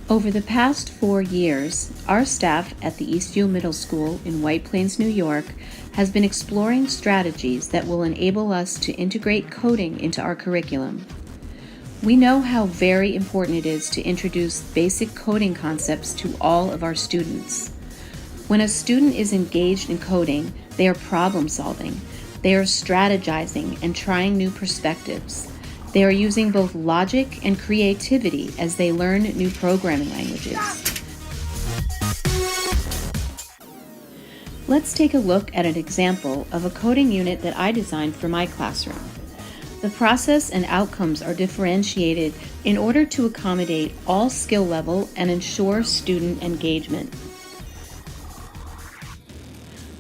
Over the past 4 years, our staff at the Eastview Middle School in White Plains, New York, has been exploring strategies that will enable us to integrate coding into our curriculum. We know how very important it is to introduce basic coding concepts to all of our students. When a student is engaged in coding, they are problem solving, they are strategizing and trying new perspectives. They are using both logic and creativity as they learn new programming languages. Let's take a look at an example of a coding unit that I designed for my classroom. The process and outcomes are differentiated in order to accommodate all skill level and ensure student engagement.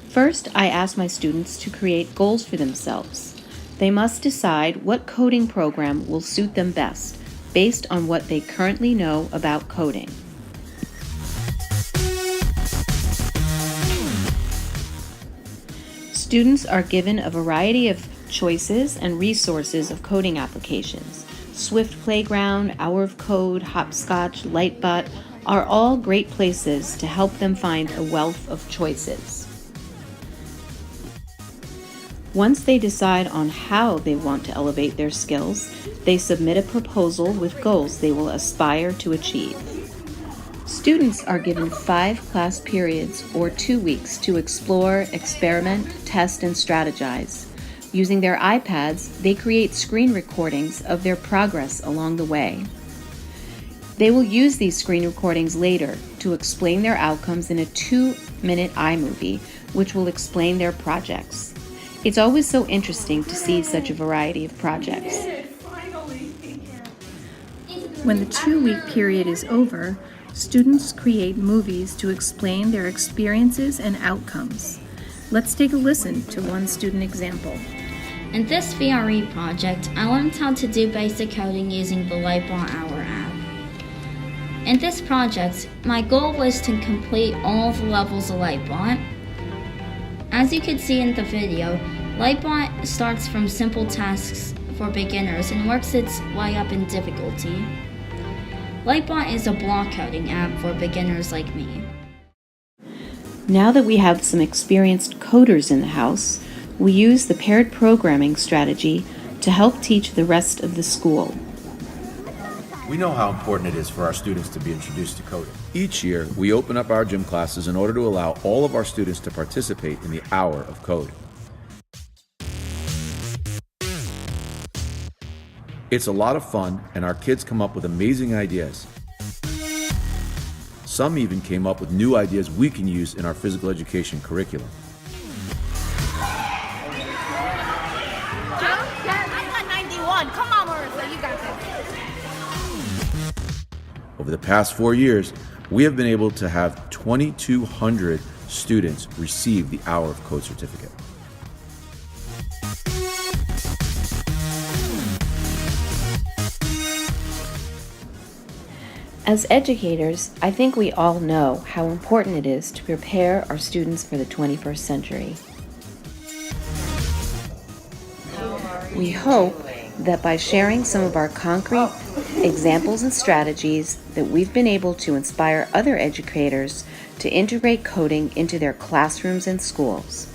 First, I asked my students to create goals for themselves. They must decide what coding program will suit them best, based on what they currently know about coding. Students are given a variety of choices and resources of coding applications. Swift Playground, Hour of Code, Hopscotch, Lightbot are all great places to help them find a wealth of choices. Once they decide on how they want to elevate their skills, they submit a proposal with goals they will aspire to achieve. Students are given 5 class periods or 2 weeks to explore, experiment, test, and strategize. Using their iPads, they create screen recordings of their progress along the way. They will use these screen recordings later to explain their outcomes in a 2-minute iMovie, which will explain their projects. It's always so interesting to see such a variety of projects. When the 2-week period is over, students create movies to explain their experiences and outcomes. Let's take a listen to one student example. In this VRE project, I learned how to do basic coding using the Lightbot Hour app. In this project, my goal was to complete all the levels of Lightbot. As you can see in the video, Lightbot starts from simple tasks for beginners and works its way up in difficulty. Lightbot is a block coding app for beginners like me. Now that we have some experienced coders in the house, we use the paired programming strategy to help teach the rest of the school. We know how important it is for our students to be introduced to coding. Each year, we open up our gym classes in order to allow all of our students to participate in the Hour of Coding. It's a lot of fun, and our kids come up with amazing ideas. Some even came up with new ideas we can use in our physical education curriculum. I got 91. Come on, Marissa, you got this. Over the past 4 years, we have been able to have 2,200 students receive the Hour of Code certificate. As educators, I think we all know how important it is to prepare our students for the 21st century. We hope that by sharing some of our concrete examples and strategies that we've been able to inspire other educators to integrate coding into their classrooms and schools.